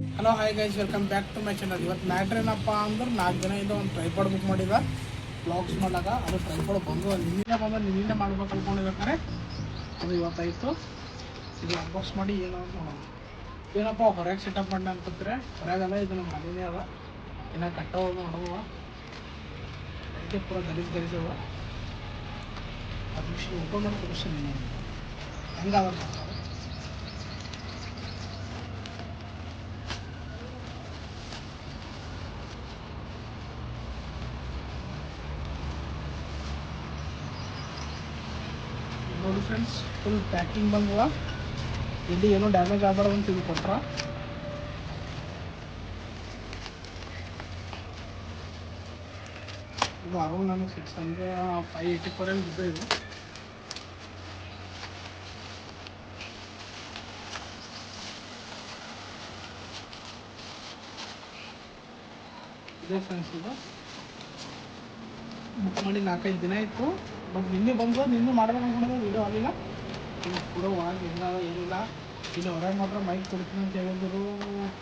Hello hi guys, welcome back to my channel. ಇವತ್ತು matter ಏನಪ್ಪ ಅಂದ್ರೆ 4 ದಿನ ಇದು ಒಂದು ಟ್ರೈಪಾಡ್ ಬುಕ್ ಮಾಡಿದ ಬ್ಲಾಗ್ಸ್ ಮಾಡಾಗ. ಅದು ಟ್ರೈಪಾಡ್ ಬಂದು ನಿನ್ನೆ ಮಾಡ್ಬೇಕು ಅನ್ಕೊಂಡಿರ್ಬೇಕಾರೆ ಅದು ಇವತ್ತಾಯಿತು. ಇದು ಅನ್ಬಾಕ್ಸ್ ಮಾಡಿ ಏನು ಅಂತ ನೋಡೋಣ. ಏನಪ್ಪ ಹೊರಗೆ ಸೆಟಪ್ ಮಾಡಿ ಅನ್ಕೋತಾರೆ. ಹೊರಗೆಲ್ಲ ಇದು ನಮ್ಮ ಮನೆಯೇ ಅದ, ಇನ್ನು ಕಟ್ಟೋದು ನೋಡುವ ಅದಕ್ಕೆ ಪೂರ ಗಲೀಜವ. ಅದು ಮಿಷನ್ ಓಪನ್ ಮಾಡಿ ತೋರಿಸ್ತೀನಿ ನಾನು ಹೆಂಗಾದ ನೋಡ್ತಾರೆ. ನೋಡಿ ಫ್ರೆಂಡ್ಸ್, ಫುಲ್ ಪ್ಯಾಕಿಂಗ್ ಬಂದವ. ಇಲ್ಲಿ ಏನೋ ಡ್ಯಾಮೇಜ್ ಆಗಬಾರ್ದು ಅಂತ ಇದು ಕೊಟ್ರ. ಇದು ಅರೌಂಡ್ ನನಗೆ 584 ಏನು ಬಿದ್ದು ಇದು. ಇದೇ ಫ್ರೆಂಡ್ಸ್, ಇದು ಬುಕ್ ಮಾಡಿ 4-5 ದಿನ ಆಯಿತು. ಬಟ್ ನಿನ್ನೆ ಮಾಡ್ಬೇಕು ಅನ್ಕೊಂಡಿದ್ದೆ, ವೀಡಿಯೋ ಆಗಲಿಲ್ಲ. ಇದು ಕೂಡ ಒಳಗೆ ಹೆಂಗಾದ ಏನಿಲ್ಲ. ಇಲ್ಲಿ ಹೊರಗೆ ಮಾತ್ರ ಮೈಕ್ ಕೊಡ್ತೀನಿ ಅಂತ ಹೇಳಿದ್ರು.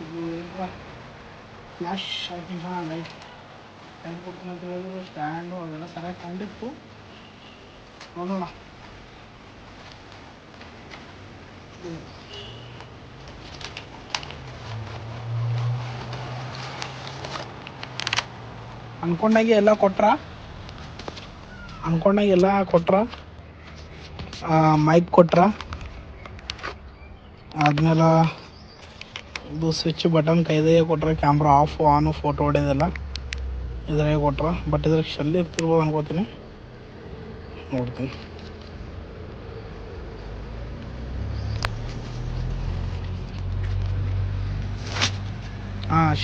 ಇದು ಫ್ಲ್ಯಾಶ್ ಹಾಕಿಂಗ್ ಲೈಟ್ ಟೈಮ್ ಕೊಡ್ತೀನಿ ಅಂತ ಹೇಳಿದ್ರು. ಸ್ಟ್ಯಾಂಡು ಅದೆಲ್ಲ ಸರಿಯಾಗಿ ಕಂಡಿತ್ತು. ನೋಡೋಣ. ಅನ್ಕೊಂಡಾಗೆ ಎಲ್ಲ ಕೊಟ್ರ. ಮೈಕ್ ಕೊಟ್ರ, ಆದ್ಮೇಲೆ ಇದು ಸ್ವಿಚ್ ಬಟನ್ ಕೈದಾಗೆ ಕೊಟ್ರೆ. ಕ್ಯಾಮ್ರಾ ಆಫ್ ಆನು ಫೋಟೋ ಹೊಡೆಯೋದೆಲ್ಲ ಇದ್ರಾಗೆ ಕೊಟ್ರ. ಬಟ್ ಇದ್ರಾಗ ಶೆಲ್ ಇರ್ತಿರ್ಬೋದು ಅನ್ಕೋತೀನಿ, ನೋಡ್ತೀನಿ.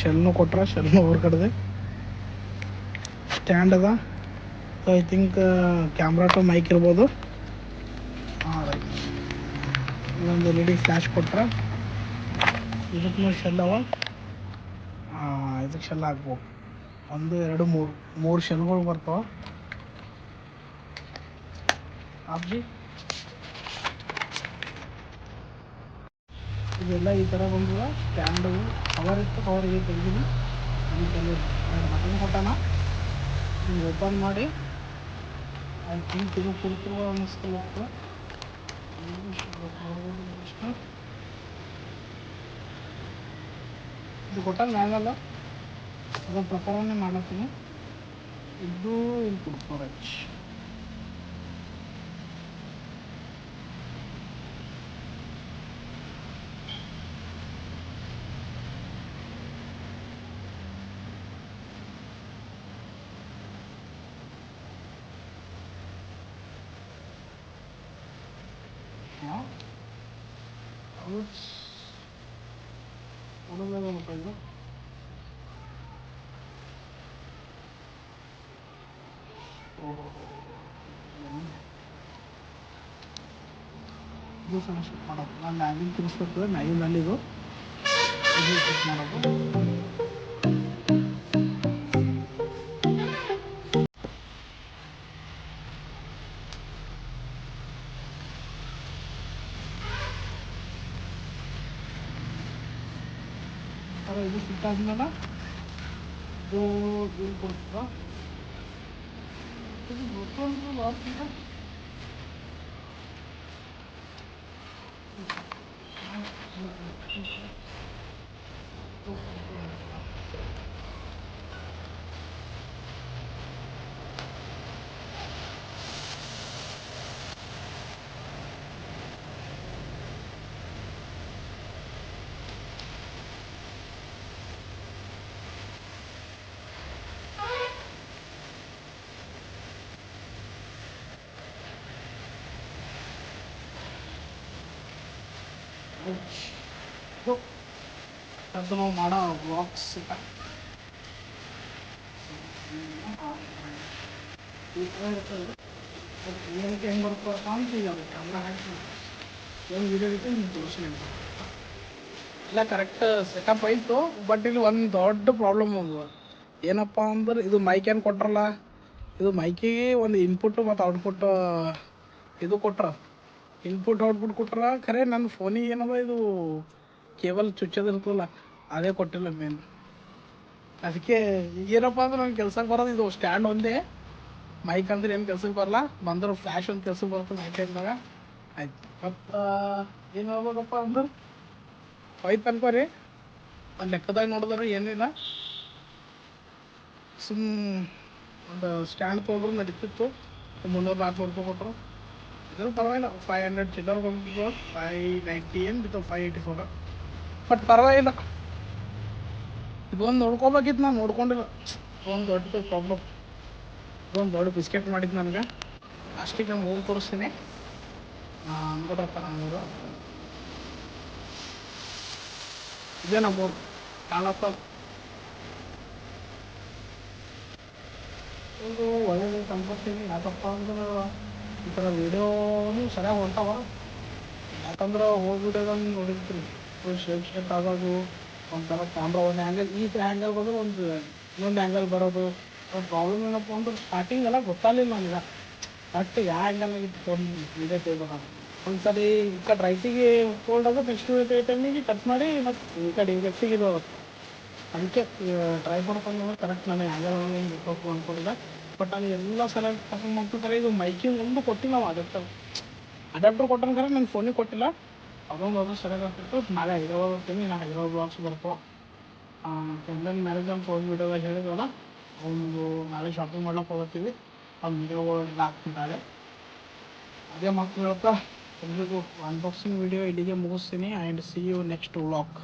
ಶೆಲ್ನು ಕೊಟ್ರ, ಶೆಲ್ನು ಹೊರಗಡೆ ಸ್ಟ್ಯಾಂಡ್ ಅದ. I think camera two mic ಇರ್ಬೋದು. ರೈಟ್, ಇನ್ನೊಂದು LED ಫ್ಲ್ಯಾಶ್ ಕೊಟ್ರ. ಇದಕ್ಕೆ ಶೆಲ್ ಅವ. ಇದಕ್ಕೆ ಶೆಲ್ ಹಾಕ್ಬೋದು. 1 2 3 ಶೆಲ್ಗಳು ಬರ್ತಾವ. ಆಪ್ಜಿ ಇದೆಲ್ಲ ಈ ಥರ ಬಂದದ. ಸ್ಟ್ಯಾಂಡು ಕವರ್ ಇತ್ತು, ಕವರ್ ಈಗ ತೆಗ್ದೀನಿ. ಬಟನ್ ಕೊಟ್ಟಾನ. ಹಿಂಗೆ ಓಪನ್ ಮಾಡಿ ಐ ಥಿಂಕ್ ಇದು ಕೊಡ್ತಿರುವ ಅನ್ನಿಸ್ಕೊಳಕ್ಕೆ. ಇದು ಕೊಟ್ಟಾಗ ಮ್ಯಾಗಲ್ಲ, ಅದರ ಪ್ರಕಾರನೇ ಮಾಡತ್ತೀನಿ. ಇದು ಇಲ್ಲಿ ಕೊಡ್ತಾರೆ. ಇದು ಸಣ್ಣ ಶಿಫ್ಟ್ ಮಾಡೋದು. ನಾನು ಮ್ಯಾಗಿನ ತಿನ್ನಿಸ್ಬೇಕು, ಮ್ಯಾಗಿನಲ್ಲಿ ಇದು ಶಿಫ್ಟ್ ಮಾಡೋದು. ಇದು ಫಿಟ್ ಆದ್ಮೇಲೆ ಇದು ಏನು ಕೊಡ್ತದ. ಇದು ಗೊತ್ತಂದ್ರೆ ಆಗ್ತಿದೆ. ಅದು ನಾವು ಮಾಡೋ ಬ್ಲಾಗ್ಸ್ ಏನಕ್ಕೆ ಹೆಂಗೆ ಬರ್ತಪ್ಪ ಅಂತ ಈಗ ಅದು ಕ್ಯಾಮ್ರಾ ಹಾಕಿ ಏನು ವೀಡಿಯೋ ಇತ್ತು ನಿಮ್ಗೆ ತೋರಿಸಿ. ಇಲ್ಲ ಕರೆಕ್ಟ್ ಸೆಟಪ್ ಆಯಿತು. ಬಟ್ ಇಲ್ಲಿ ಒಂದು ದೊಡ್ಡ ಪ್ರಾಬ್ಲಮ್ ಒಂದು ಏನಪ್ಪ ಅಂದ್ರೆ, ಇದು ಮೈಕ್ ಏನು ಕೊಟ್ರಲ್ಲ, ಇದು ಮೈಕಿಗೆ ಒಂದು ಇನ್ಪುಟ್ಟು ಮತ್ತು ಔಟ್ಪುಟ್ ಇದು ಕೊಟ್ರ. ಇನ್ಪುಟ್ ಔಟ್ಪುಟ್ ಕೊಟ್ರ ಖರೆ. ನನ್ನ ಫೋನಿಗೆ ಏನದ ಇದು ಕೇಬಲ್ ಚುಚ್ಚೋದು ಇರ್ತಲ್ಲ, ಅದೇ ಕೊಟ್ಟಿಲ್ಲ ಮೇನ್. ಅದಕ್ಕೆ ಏನಪ್ಪ ಅಂದ್ರೆ ನಂಗೆ ಕೆಲ್ಸಕ್ಕೆ ಬರೋದು ಇದು ಸ್ಟ್ಯಾಂಡ್ ಒಂದೇ. ಮೈಕ್ ಅಂದ್ರೆ ಏನು ಕೆಲ್ಸಕ್ಕೆ ಬರಲ್ಲ, ಬಂದ್ರೆ ಫ್ಲ್ಯಾಶ್ ಒಂದು ಕೆಲ್ಸಕ್ಕೆ ಬರ್ತದೆ ನೈಟ್ ಟೈಮ್ದಾಗ. ಆಯ್ತು ಮತ್ತು ಏನು ಹೇಳ್ಬೇಕಪ್ಪ ಅಂದ್ರೆ ಹೋಯ್ತು ಅನ್ಕೋರಿ. ಒಂದು ಲೆಕ್ಕದಾಗ ನೋಡಿದ್ರೆ ಏನಿಲ್ಲ, ಒಂದು ಸ್ಟ್ಯಾಂಡ್ ತೊಗೊಂಡ್ರು ನಡೀತಿತ್ತು. 300-400 ರೂಪಾಯಿ ಕೊಟ್ಟರು. ಇದ್ರೂ ಪರವಾಗಿಲ್ಲ, 500 ಚಿಲ್ಲರ್ ಬಂದಿದ್ದು, 590 ಏನು ಬಿತ್ತು, 584. ಬಟ್ ಪರವಾಗಿಲ್ಲ. ಇದೊಂದು ನೋಡ್ಕೋಬೇಕಿತ್ತು, ನಾನು ನೋಡ್ಕೊಂಡಿಲ್ಲ. ಇದೊಂದು ದೊಡ್ಡ ಪ್ರಾಬ್ಲಮ್. ಇದೊಂದು ದೊಡ್ಡ ಬಿಸ್ಕೆಟ್ ಮಾಡಿದ್ದು ನನಗೆ. ಅಷ್ಟಿಗೆ ನಾನು ಹೋಗಿ ತೋರಿಸ್ತೀನಿ. ನೋಡ್ರಪ್ಪ ನಮ್ಮೂರು ಇದೇ ನಮ್ಮೂರು ಕಾಣಪ್ಪ. ಇದು ಒಳ್ಳೆ ಅನ್ಕೊತೀನಿ. ಯಾಕಪ್ಪ ಅಂದ್ರೆ ಈ ಥರ ವೀಡಿಯೋನು ಸರಿಯಾಗಿ ಹೊಂಟಾವ. ಯಾಕಂದ್ರೆ ಹೋಗ್ಬಿಟ್ಟೋದಂಗೆ ನೋಡಿರ್ತೀರಿ, ಶೇಪ್ ಆಗೋದು, ಒಂಥರ ಕ್ಯಾಮ್ರಾ ಒಂದು ಆ್ಯಂಗಲ್, ಈ ಆ್ಯಂಗಲ್ ಬಂದ್ರೆ ಒಂದು ಇನ್ನೊಂದು ಆ್ಯಂಗಲ್ ಬರೋದು. ಪ್ರಾಬ್ಲಮ್ ಏನಪ್ಪ ಅಂದ್ರೆ ಸ್ಟಾರ್ಟಿಂಗ್ ಎಲ್ಲ ಗೊತ್ತಾಗಲಿಲ್ಲ ನನಗೆ ಕರೆಕ್ಟ್ ಯಾವ ಆ್ಯಂಗಲ್ನಾಗ ಇಟ್ಕೊಂಡು ವೀಡಿಯೋ ತೆಗಿಬೇಕು. ಒಂದು ಸರಿ ಈ ಕಡೆ ರೈಟಿಗೆ ತೊಗೊಂಡಾಗ ನೆಕ್ಸ್ಟ್ ಟೈಮಿಗೆ ಕಟ್ ಮಾಡಿ ಮತ್ತು ಈ ಕಡೆ ಲೆಫ್ಟಿಗೆ ಇದು. ಅದಕ್ಕೆ ಟ್ರೈ ಮಾಡ್ಕೊಂಡ್ರೆ ಕರೆಕ್ಟ್ ನಾನು ಆ್ಯಂಗಲ್ ಇಟ್ಬೇಕು ಅಂದ್ಕೊಂಡಿಲ್ಲ. ಬಟ್ ಅದು ಎಲ್ಲ ಸಲ ತಗೊಂಡು ಮಾಡ್ತಿರ್ತಾರೆ. ಇದು ಮೈಕಿಂಗ್ ಒಂದು ಕೊಟ್ಟಿಲ್ಲ ನಾವು ಅಡಾಪ್ಟರ್ ಕೊಟ್ಟಂಗಾರೆ ನನ್ನ ಫೋನಿಗೆ ಕೊಟ್ಟಿಲ್ಲ. ಅದೊಂದು ಸರಿಯಾಗಿ ಆಗ್ತಿತ್ತು. ನಾಳೆ ಹೈದರಾಬಾದ್ ಹೋಗ್ತೀನಿ, ನಾನು ಹೈದರಾಬಾದ್ ಬ್ಲಾಗ್ಸ್ ಬರ್ತಾವೆ. ಫ್ರೆಂಡನ್ ಮ್ಯಾರೇಜ್ ಅಂತ ಹೋಗಿ ವೀಡಿಯೋದಾಗ ಹೇಳಿದ್ವಲ್ಲ, ಒಂದು ನಾಳೆ ಶಾಪಿಂಗ್ ಮಾಡ್ಲಿಕ್ಕೆ ಹೋಗ್ತೀವಿ. ಆ ವೀಡಿಯೋಗಳು ಹಾಕ್ತೀನಿ ನಾಳೆ. ಅದೇ ಮಕ್ಕಳು ಹೇಳ್ತಾ ಎಲ್ರಿಗೂ ಅನ್ಬಾಕ್ಸಿಂಗ್ ವೀಡಿಯೋ ಇಲ್ಲಿಗೆ ಮುಗಿಸ್ತೀನಿ. And see you next vlog.